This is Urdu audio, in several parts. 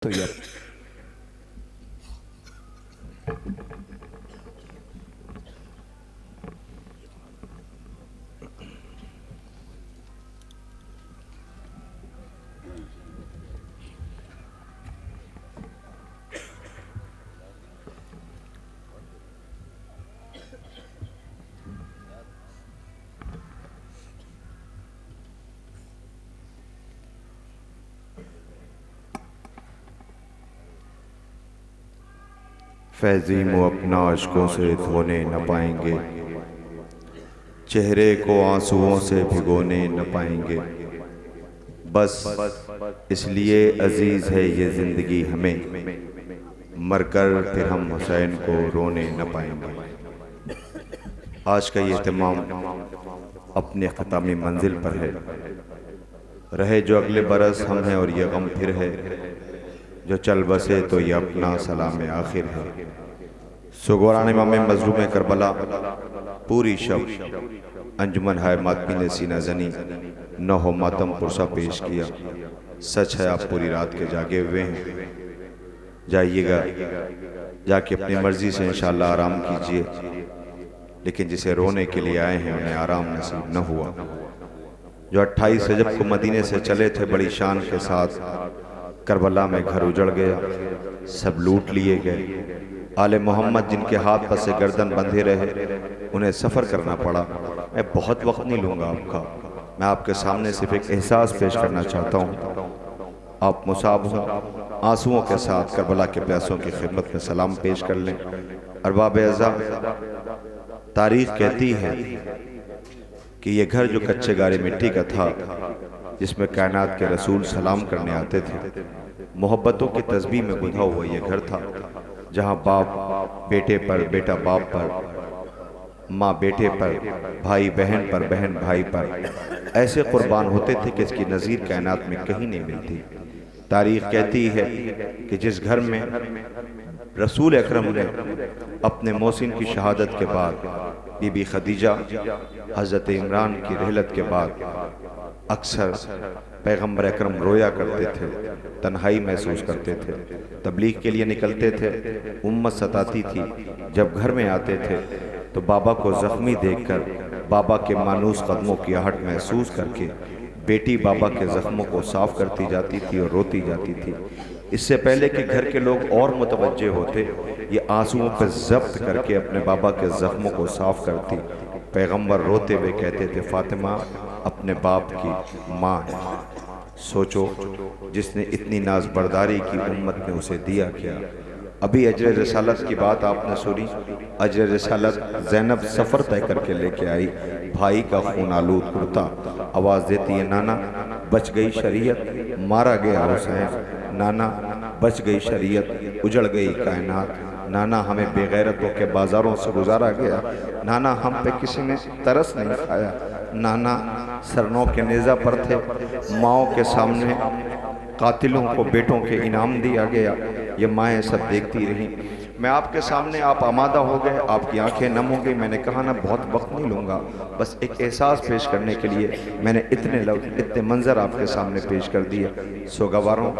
تو یہ فیضیم و اپنا اشکوں سے دھونے نہ پائیں گے، چہرے کو آنسوؤں سے بھگونے نہ پائیں گے۔ بس اس لیے عزیز ہے یہ زندگی ہمیں، مر کر پھر ہم حسین کو رونے نہ پائیں گے۔ آج کا یہ اہتمام اپنے اختتامی منزل پر ہے۔ رہے جو اگلے برس ہم ہیں اور یہ غم پھر ہے، جو چل بسے تو یہ اپنا سلام آخر ہے۔ سوگواران امام مظلوم کربلا پوری شب انجمن ہائے ماتمی نے سینہ زنی نوح ماتم پرسہ پیش کیا۔ سچ ہے آپ پوری رات کے جاگے ہوئے ہیں، جائیے گا جا کے اپنی مرضی سے انشاءاللہ آرام کیجئے، لیکن جسے رونے کے لیے آئے ہیں انہیں آرام نصیب نہ ہوا۔ جو 28 رجب کو مدینے سے چلے تھے بڑی شان کے ساتھ، کربلا میں گھر اجڑ گیا، سب لوٹ لیے گئے۔ آل محمد جن کے ہاتھ پر سے گردن بندھے رہے انہیں سفر کرنا پڑا۔ میں بہت وقت نہیں لوں گا آپ کا، میں آپ کے سامنے صرف ایک احساس پیش کرنا چاہتا ہوں۔ آپ مصاب ہوں، آنسوؤں کے ساتھ کربلا کے پیاسوں کی خدمت میں سلام پیش کر لیں۔ ارباب اعزاء، تاریخ کہتی ہے کہ یہ گھر جو کچے گارے مٹی کا تھا، جس میں کائنات کے رسول سلام کرنے آتے تھے، محبتوں کی تسبیح میں گدھا ہوا یہ گھر تھا، جہاں باپ بیٹے پر، بیٹا باپ پر، ماں بیٹے پر، بھائی بہن پر، بہن بھائی پر ایسے قربان ہوتے تھے کہ اس کی نظیر کائنات میں کہیں نہیں ملتی۔ تاریخ کہتی ہے کہ جس گھر میں رسول اکرم نے اپنے محسن کی شہادت کے بعد، بی بی خدیجہ حضرت عمران کی رحلت کے بعد اکثر پیغمبر اکرم رویا کرتے تھے، تنہائی محسوس کرتے تھے، تبلیغ کے لیے نکلتے تھے، امت ستاتی تھی، جب گھر میں آتے تھے تو بابا کو زخمی دیکھ کر، بابا کے مانوس قدموں کی آہٹ محسوس کر کے بیٹی بابا کے زخموں کو صاف کرتی جاتی تھی اور روتی جاتی تھی۔ اس سے پہلے کہ گھر کے لوگ اور متوجہ ہوتے، یہ آنسوؤں پہ ضبط کر کے اپنے بابا کے زخموں کو صاف کرتی۔ پیغمبر روتے ہوئے کہتے تھے، فاطمہ اپنے باپ کی ماں ہے، سوچو جس نے اتنی ناز برداری کی امت نے اسے دیا کیا۔ ابھی اجر رسالت کی بات آپ نے سنی، اجر رسالت زینب سفر طے کر کے لے کے آئی، بھائی کا خون آلود کرتا، آواز دیتی ہے، نانا بچ گئی شریعت، مارا گیا حسین، نانا بچ گئی شریعت، اجڑ گئی کائنات، نانا ہمیں بے غیرتوں کے بازاروں سے گزارا گیا، نانا ہم پہ کسی نے ترس نہیں کھایا، نانا سرنوں کے نیزہ پر تھے، ماؤں کے سامنے قاتلوں کو بیٹوں کے انعام دیا گیا، یہ مائیں سب دیکھتی رہیں۔ میں آپ کے سامنے، آپ آمادہ ہو گئے، آپ کی آنکھیں نم ہو گئی، میں نے کہا نا بہت وقت نہیں لوں گا، بس ایک احساس پیش کرنے کے لیے میں نے اتنے منظر آپ کے سامنے پیش کر دیے۔ سوگواروں،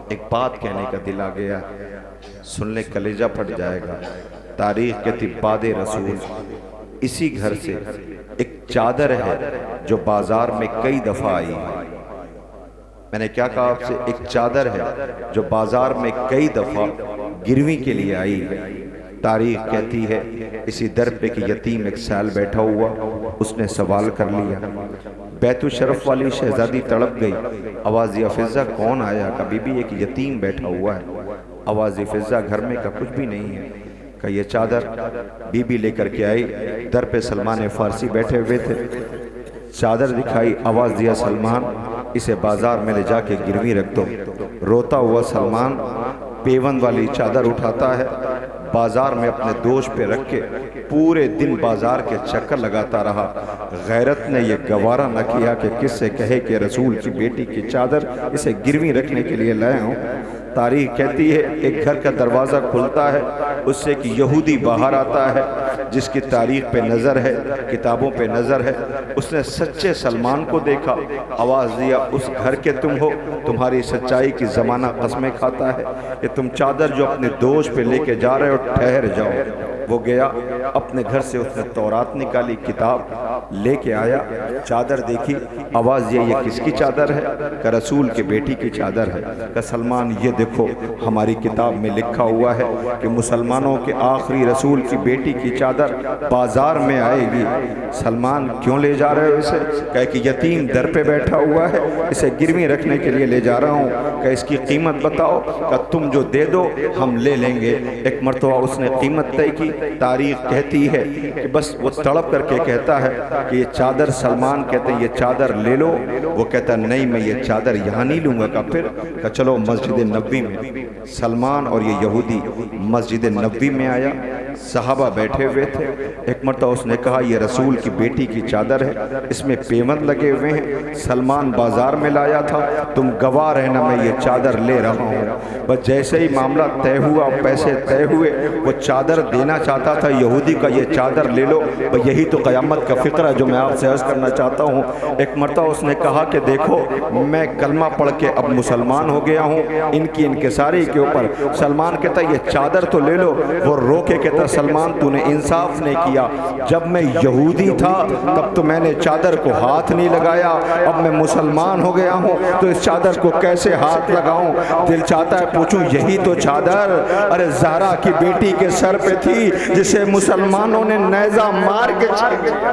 ایک بات کہنے کا دل آ گیا، سن لے کلیجہ پھٹ جائے گا۔ تاریخ کے بعد رسول اسی گھر سے ایک چادر ہے جو بازار میں کئی دفعہ آئی۔ میں نے کیا کہا آپ سے؟ ایک چادر ہے جو بازار میں کئی دفعہ گروی کے لیے آئی۔ تاریخ کہتی ہے اسی در پہ کہ یتیم ایک سال بیٹھا ہوا، اس نے سوال کر لیا۔ بیت الشرف والی شہزادی تڑپ گئی، آواز فضہ کون آیا؟ کہ بی بی ایک یتیم بیٹھا ہوا ہے۔ آواز فضہ گھر میں کا کچھ بھی نہیں ہے، کہ یہ چادر بی بی لے کر کے آئی۔ در پہ سلمان فارسی بیٹھے ہوئے تھے، چادر دکھائی، آواز دیا سلمان اسے بازار میں لے جا کے گروی رکھ دو۔ روتا ہوا سلمان پیون والی چادر اٹھاتا ہے، بازار میں اپنے دوش پہ رکھ کے پورے دن بازار کے چکر لگاتا رہا۔ غیرت نے یہ گوارا نہ کیا کہ کس سے کہے کہ رسول کی بیٹی کی چادر اسے گروی رکھنے کے لیے لائے ہوں۔ تاریخ کہتی ہے ایک گھر کا دروازہ کھلتا ہے، اس سے ایک یہودی باہر آتا ہے جس کی تاریخ پہ نظر ہے، کتابوں پہ نظر ہے۔ اس نے سچے سلمان کو دیکھا، آواز دیا اس گھر کے تم ہو، تمہاری سچائی کی زمانہ قسمیں کھاتا ہے کہ تم چادر جو اپنے دوش پہ لے کے جا رہے ہو ٹھہر جاؤ۔ وہ گیا اپنے گھر سے، اس نے تورات نکالی، کتاب لے کے آیا، چادر دیکھی، آواز یہ کس کی چادر ہے؟ کہ رسول کے بیٹی کی چادر ہے۔ کہ سلمان یہ دیکھو ہماری کتاب میں لکھا ہوا ہے کہ مسلمانوں کے آخری رسول کی بیٹی کی چادر بازار میں آئے گی۔ سلمان کیوں لے جا رہے ہو اسے؟ کہ یتیم در پہ بیٹھا ہوا ہے، اسے گروی رکھنے کے لیے لے جا رہا ہوں، کہ اس کی قیمت بتاؤ، کہ تم جو دے دو ہم لے لیں گے۔ ایک مرتبہ اس نے قیمت طے کی، تاریخ کہتی ہے کہ بس وہ تڑپ کر کے کہتا ہے کہ یہ چادر، سلمان کہتے ہیں یہ چادر لے لو، وہ کہتا نہیں میں یہ چادر یہاں نہیں لوں گا۔ کہ چلو مسجد نبوی میں، سلمان اور یہ یہودی مسجد نبوی میں آیا، صحابہ بیٹھے ہوئے تھے۔ ایک مرتبہ اس نے کہا یہ رسول کی بیٹی کی چادر ہے، اس میں پیمند لگے ہوئے ہیں، سلمان بازار میں لایا تھا، تم گواہ رہنا میں یہ چادر لے رہا ہوں۔ بس جیسے ہی معاملہ طے ہوا، پیسے طے ہوئے، وہ چادر دینا چاہتا تھا یہودی کا یہ چادر لے لو۔ یہی تو قیامت کا فقرہ جو میں آپ سے عرض کرنا چاہتا ہوں۔ ایک مرتبہ اس نے کہا کہ دیکھو میں کلمہ پڑھ کے اب مسلمان ہو گیا ہوں، ان کی انکساری کے اوپر۔ سلمان کہتا یہ چادر تو لے لو۔ وہ رو کے کہتا سلمان تو نے انصاف نہیں کیا، جب میں یہودی تھا تب تو میں نے چادر کو ہاتھ نہیں لگایا، اب میں مسلمان ہو گیا ہوں تو اس چادر کو کیسے ہاتھ لگاؤں؟ دل چاہتا ہے پوچھوں یہی تو چادر ارے زہرا کی بیٹی کے سر پہ تھی جسے مسلمانوں نے نیزہ مار کے چھین دیا۔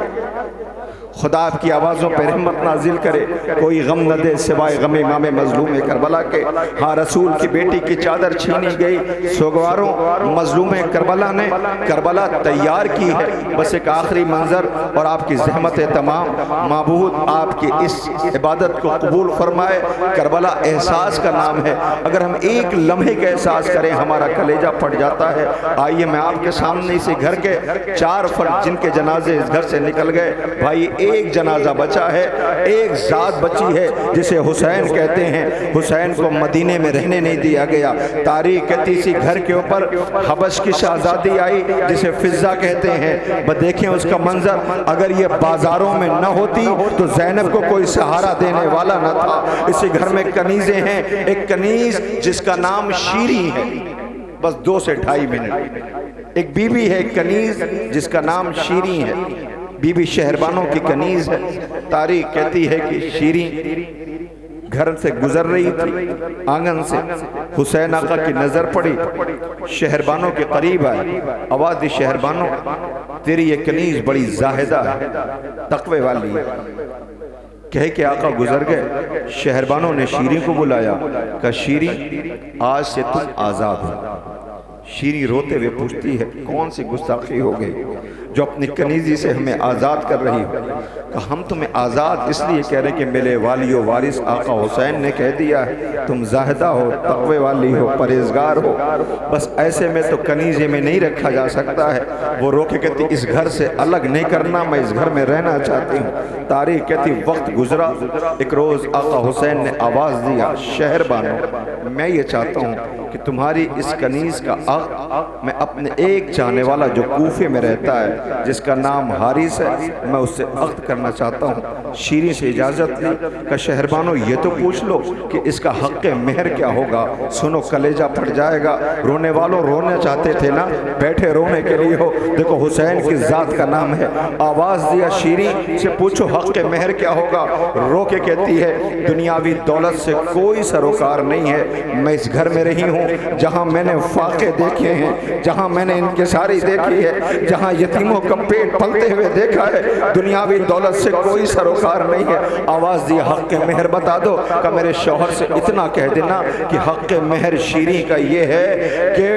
خدا آپ کی آوازوں پہ رحمت نازل کرے، کوئی غم نہ دے سوائے غم امام مظلوم کربلا کے۔ ہاں رسول کی بیٹی کی چادر چھینی گئی، سوگواروں مظلوم کربلا نے کربلا تیار کی ہے۔ بس ایک آخری منظر اور آپ کی زحمت تمام، معبود آپ کی اس عبادت کو قبول فرمائے۔ کربلا احساس کا نام ہے، اگر ہم ایک لمحے کا احساس کریں ہمارا کلیجہ پھٹ جاتا ہے۔ آئیے میں آپ کے سامنے اسی گھر کے 4 فرد جن کے جنازے اس گھر سے نکل گئے، بھائی ایک جنازہ بچا ہے، ایک ذات بچی ہے جسے حسین کہتے ہیں۔ حسین کو مدینے میں رہنے نہیں دیا گیا۔ تاریخ کہتی اسی گھر کے اوپر حبش کی شہزادی آئی جسے فضہ کہتے ہیں۔ دیکھیں اس کا منظر، اگر یہ بازاروں میں نہ ہوتی تو زینب کو کوئی سہارا دینے والا نہ تھا۔ اسی گھر میں کنیزیں ہیں، ایک کنیز جس کا نام شیریں ہے، بس 2 سے 2.5 منٹ۔ ایک بی بی ہے کنیز جس کا نام شیریں ہے، بی بی شہربانوں کی کنیز ہے۔ تاریخ کہتی ہے کہ شیریں گھر سے گزر رہی تھی، آنگن سے حسین آقا کی نظر پڑی، شہربانوں کے قریب آئے، آواز دی شہربانوں تیری یہ کنیز بڑی زاہدہ ہے، تقوی والی ہے۔ کہے کہ آقا گزر گئے، شہربانوں نے شیریں کو بلایا کہ شیریں آج سے تم آزاد ہو۔ شیریں روتے ہوئے پوچھتی ہے کون سی گستاخی ہو گئی جو اپنی کنیزی سے ہمیں آزاد کر رہی ہو؟ کہ ہم تمہیں آزاد اس لیے کہہ رہے کہ میرے والی و وارث آقا حسین نے کہہ دیا ہے تم زاہدہ ہو، تقوی والی ہو، پرہیزگار ہو، بس ایسے میں تو کنیزے میں نہیں رکھا جا سکتا ہے۔ وہ رو کے کہتی اس گھر سے الگ نہیں کرنا، میں اس گھر میں رہنا چاہتی ہوں۔ تاریخ کہتی وقت گزرا، ایک روز آقا حسین نے آواز دیا شہربانوں میں یہ چاہتا ہوں کہ تمہاری اس کنیز کا عقد میں اپنے ایک چاہنے والا جو کوفے میں رہتا ہے جس کا نام حارث ہے، میں اس سے عقد کرنا چاہتا ہوں۔ شیریں سے اجازت لی کہ شہربانوں یہ تو پوچھ لو کہ اس کا حق مہر کیا ہوگا۔ سنو کلیجہ پھٹ جائے گا، رونے والوں رونا چاہتے تھے نا، بیٹھے رونے کے لیے ہو، دیکھو حسین کی ذات کا نام ہے۔ آواز دیا شیریں سے پوچھو حق مہر کیا ہوگا۔ رو کے کہتی ہے دنیاوی دولت سے کوئی سروکار نہیں ہے، میں اس گھر میں رہی ہوں جہاں میں نے فاقے دیکھے ہیں، جہاں میں نے انکساری دیکھی ہے، جہاں یتیموں کا پیٹ پلتے ہوئے دیکھا ہے، دنیاوی دولت سے کوئی سروکار نہیں ہے۔ آواز دی حق مہر بتا دو کہ میرے شوہر سے اتنا کہہ دینا کہ حق مہر شیریں کا یہ ہے کہ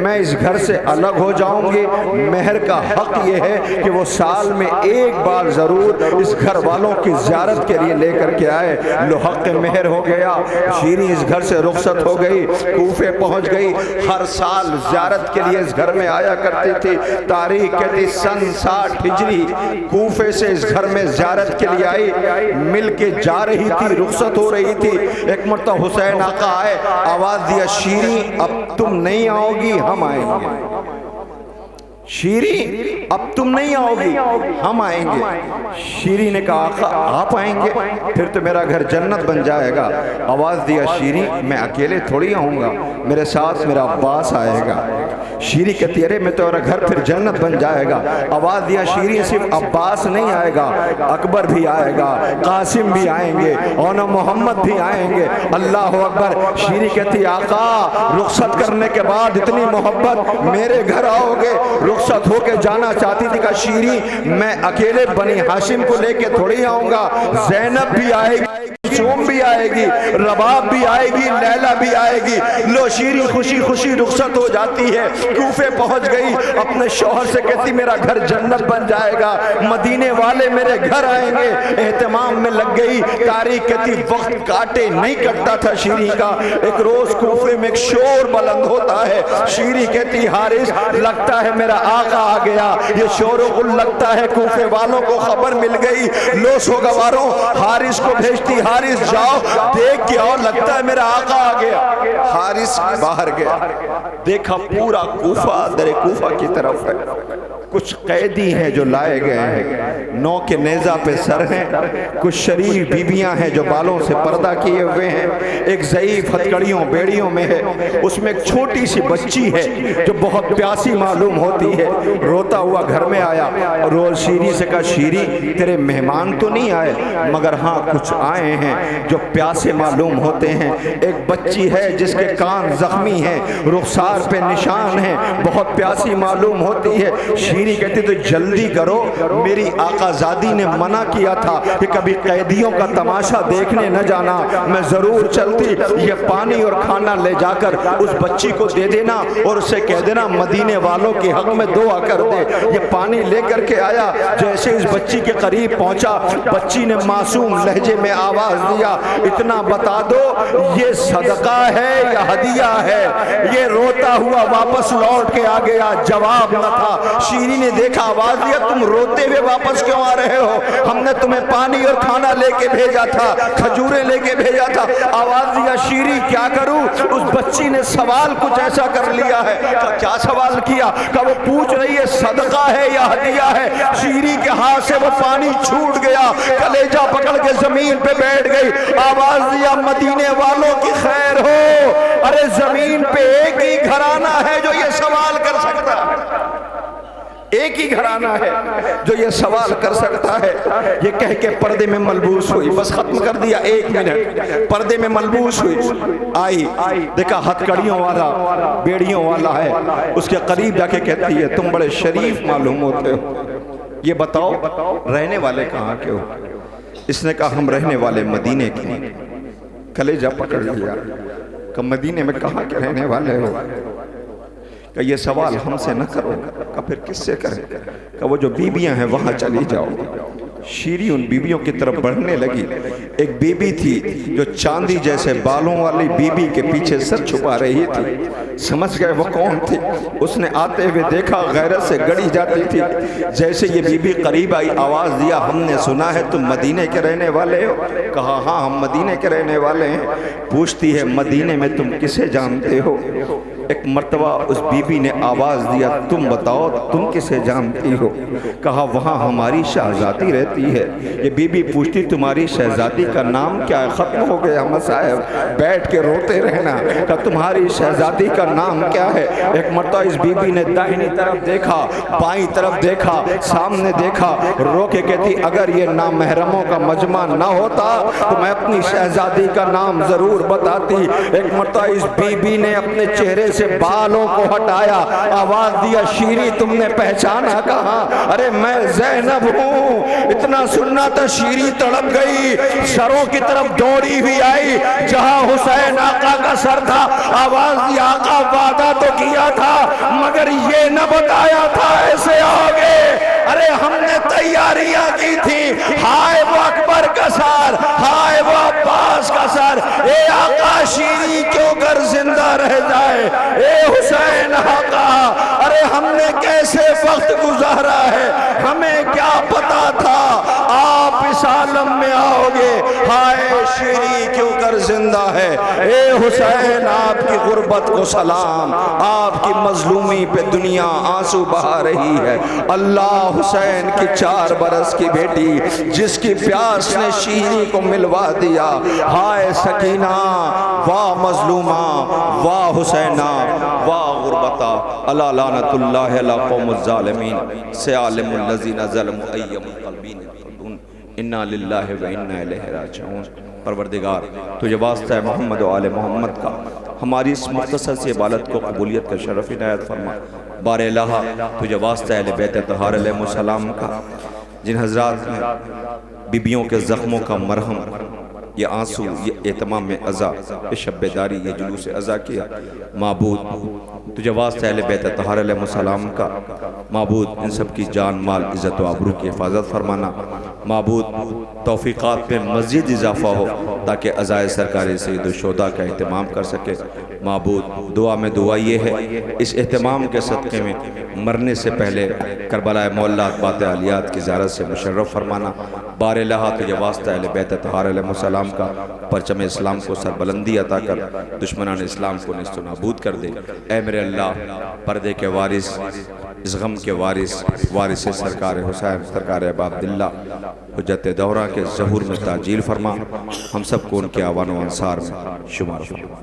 میں اس گھر سے الگ ہو جاؤں گی، مہر کا حق یہ ہے کہ وہ سال میں ایک بار ضرور اس گھر والوں کی زیارت کے لیے لے کر کے آئے۔ لو حق مہر ہو گیا، شیریں اس گھر سے رخصت ہو گئی، کوفے کوفے پہنچ گئی، ہر سال زیارت کے لیے اس گھر میں آیا کرتی تھی۔ تاریخ کہتی سن 60 ہجری کوفے سے اس گھر میں زیارت کے لیے آئی، مل کے جا رہی تھی، رخصت ہو رہی تھی۔ ایک مرتبہ حسین آقا آئے، آواز دیا شیریں اب تم نہیں آؤ گی، ہم آئیں گے۔ شیریں اب تم نہیں آؤ گی، ہم آئیں گے۔ شیریں نے کہا آقا آپ آئیں گے پھر تو میرا گھر جنت بن جائے گا۔ آواز دیا شیریں میں اکیلے تھوڑی آؤں گا، میرے ساتھ میرا عباس آئے گا۔ شیریں کہتی ارے میں تمہارا گھر پھر جنت بن جائے گا۔ آواز دیا شیریں صرف عباس نہیں آئے گا، اکبر بھی آئے گا، قاسم بھی آئیں گے، اور محمد بھی آئیں گے۔ اللہ اکبر۔ شیریں کہتی آقا رخصت کرنے کے بعد اتنی محبت، میرے گھر آؤ گے؟ رخصت ہو کے جانا چاہتی تھی۔ کہا شیریں میں اکیلے بنی ہاشم کو لے کے تھوڑی آؤں گا، زینب بھی آئے گی، سوم بھی آئے گی، رباب بھی آئے گی، لیلا بھی آئے گی۔ لو شیریں خوشی خوشی رخصت ہو جاتی ہے، کوفے پہنچ گئی، اپنے شوہر سے کہتی میرا گھر جنت بن جائے گا، مدینے والے میرے گھر آئیں گے۔ اہتمام میں لگ گئی۔ تاریخ کہتی وقت کاٹے نہیں کٹتا تھا شیریں کا۔ ایک روز کوفے میں ایک شور بلند ہوتا ہے، شیریں کہتی حارث لگتا ہے میرا آقا آ گیا۔ یہ شور و غل لگتا ہے کوفے والوں کو خبر مل گئی۔ لو سوگواروں حارث کو بھیجتی، حارث جاؤ دیکھ کے آؤ، لگتا ہے میرا آقا آ گیا۔ حارث باہر گیا، دیکھا پورا کوفہ در کوفہ کی طرف ہے، کچھ قیدی ہیں جو لائے گئے ہیں، نو کے نیزہ پہ سر ہیں، کچھ شریف بیبیاں ہیں جو بالوں سے پردہ کیے ہوئے ہیں، ایک ضعیف ہتکڑیوں بیڑیوں میں ہے، اس میں ایک چھوٹی سی بچی ہے جو بہت پیاسی معلوم ہوتی ہے۔ روتا ہوا گھر میں آیا اور روز شیریں سے کہا شیریں تیرے مہمان تو نہیں آئے، مگر ہاں کچھ آئے ہیں جو پیاسے معلوم ہوتے ہیں۔ ایک بچی ہے جس کے کان زخمی ہیں، رخسار پہ نشان ہیں، بہت پیاسی معلوم ہوتی ہے۔ شیریں کہتی تو جلدی کرو، میری آقا زادی نے منع کیا تھا کہ کبھی قیدیوں کا تماشا دیکھنے نہ جانا، میں ضرور چلتی، یہ پانی اور کھانا لے جا کر اس بچی کو دے دینا اور اسے کہہ دینا مدینے والوں کے حق میں دعا کر دے۔ یہ پانی لے کر کے آیا، جیسے اس بچی کے قریب پہنچا، بچی نے معصوم لہجے میں آواز دیا اتنا بتا دو یہ صدقہ ہے یا ہدیہ ہے؟ یہ روتا ہوا واپس لوٹ کے آ گیا، جواب نہ تھا۔ شیریں نے دیکھا، آواز دیا تم روتے ہوئے واپس کیوں آ رہے ہو؟ ہم نے تمہیں پانی اور کھانا لے کے بھیجا تھا، کھجوریں لے کے بھیجا تھا۔ آواز دیا شیریں کیا کروں؟ اس بچی نے سوال کچھ ایسا کر لیا ہے۔ کیا سوال کیا؟ کہ وہ پوچھ رہی ہے صدقہ ہے یا ہدیہ ہے؟ شیریں کے ہاتھ سے وہ پانی چھوٹ گیا، کلیجہ پکڑ کے زمین پہ بیٹھ گئی۔ آواز دیا مدینے والوں کی خیر ہو، ارے زمین پہ ایک ہی گھرانہ ہے جو یہ سوال کر سکتا ہے، ایک ہی گھرانہ ہے جو یہ سوال کر سکتا ہے۔ یہ کہہ کے پردے میں ملبوس ہوئی، بس ختم کر دیا، 1 منٹ پردے میں ملبوس ہوئی، آئی دیکھا ہتکڑیوں والا بیڑیوں والا ہے، اس کے قریب جا کے کہتی ہے تم بڑے شریف معلوم ہوتے ہو، یہ بتاؤ رہنے والے کہاں کے ہو؟ اس نے کہا ہم رہنے والے مدینے کے ہیں۔ کلیجہ پکڑ لیا کہ مدینے میں کہاں کے رہنے والے ہو؟ کہ یہ سوال ہم سے نہ کرو۔ کہ پھر کس سے کریں؟ کہ وہ جو بیبیاں ہیں وہاں چلی جاؤ۔ شیریں ان بیبیوں کی طرف بڑھنے لگی۔ ایک بیبی تھی جو چاندی جیسے بالوں والی بیبی کے پیچھے سر چھپا رہی تھی، سمجھ گئے وہ کون تھی؟ اس نے آتے ہوئے دیکھا، غیرت سے گڑی جاتی تھی۔ جیسے یہ بیبی قریب آئی، آواز دیا ہم نے سنا ہے تم مدینے کے رہنے والے ہو؟ کہا ہاں ہم مدینے کے رہنے والے ہیں۔ پوچھتی ہے مدینے میں تم کسے جانتے ہو؟ ایک مرتبہ اس بی بی نے آواز دیا تم بتاؤ تم کسے جانتی ہو؟ کہا وہاں ہماری شہزادی رہتی ہے۔ یہ بی بی پوچھتی تمہاری شہزادی کا نام کیا ہے؟ ختم ہو گیا مسائب، بیٹھ کے روتے رہنا۔ کہ تمہاری شہزادی کا نام کیا ہے؟ ایک مرتبہ اس بی بی نے داہنی طرف دیکھا، بائیں طرف دیکھا، سامنے دیکھا، رو کے کہتی اگر یہ نامحرموں کا مجمع نہ ہوتا تو میں اپنی شہزادی کا نام ضرور بتاتی۔ ایک مرتبہ اس بی بی نے اپنے چہرے سے بالوں کو ہٹایا، آواز دیا شیریں تم نے پہچانا کہاں؟ ارے میں زینب ہوں۔ اتنا سننا تھا شیریں تڑپ گئی، سروں کی طرف دوڑی ہوئی آئی جہاں حسین آقا کا سر تھا۔ آواز دیا آقا وعدہ تو کیا تھا مگر یہ نہ بتایا تھا ایسے آگے ارے ہم نے تیاریاں کی تھی، ہائے وہ اکبر کا سر، ہائے وہ عباس کا سر، اے آقا شیریں کیوں کر زندہ رہ جائے، اے حسین آقا ارے ہم نے کیسے وقت گزارا ہے، ہمیں کیا پتا تھا آپ اس عالم میں آؤ گے، ہائے شیریں کیوں کر زندہ ہے، اے حسین آپ کی غربت کو سلام، آپ کی مظلومی پہ دنیا آنسو بہا رہی ہے، اللہ حسین کی 4 برس کی بیٹی جس کی پیاس نے شیریں کو ملوا دیا، ہائے سکینہ واہ مظلومہ واہ حسینہ واہ غربتہ، اللہ لعنت اللہ علی قوم الظالمین سیعلم الذین ظلموا ای منقلبین ینقلبون، انا للہ و انا الیہ راجعون۔ پروردگار تجھے واسطہ ہے محمد و آل محمد کا، ہماری اس مختصر سی عبادت کو قبولیت کا شرف عنایت فرما۔ بار الہ تجھے واسطہ ہے اہل بیت طہار علیہ السلام کا، جن حضرات نے بیبیوں کے زخموں کا مرہم، یہ آنسو، یہ اہتمام عزا، یہ شب داری، یہ جلوس عزا کیا، معبود تجھے واسطہ اہل بیت طہار علیہ السلام کا، معبود ان سب کی جان مال عزت و آبرو کی حفاظت فرمانا، معبود توفیقات میں مزید اضافہ ہو تاکہ عزائے سرکار سید الشہداء کا اہتمام کر سکے، معبود دعا میں دعا یہ ہے اس اہتمام کے صدقے میں مرنے سے پہلے کربلا مولات بات عالیات کی زیارت سے مشرف فرمانا، بار الہ تجھے واسطہ اہل بیت طہار علیہ السلام کا، پرچم اسلام کو سربلندی عطا کر، دشمنان اسلام کو نیست و نابود کر دے، اے میرے اللہ پردے کے وارث، اس غم کے وارث، وارث سرکار حسین سرکار ابا عبداللہ حجت دورہ کے ظہور میں تعجیل فرما، ہم سب کو ان کے آوان و انصار میں شمار فرما۔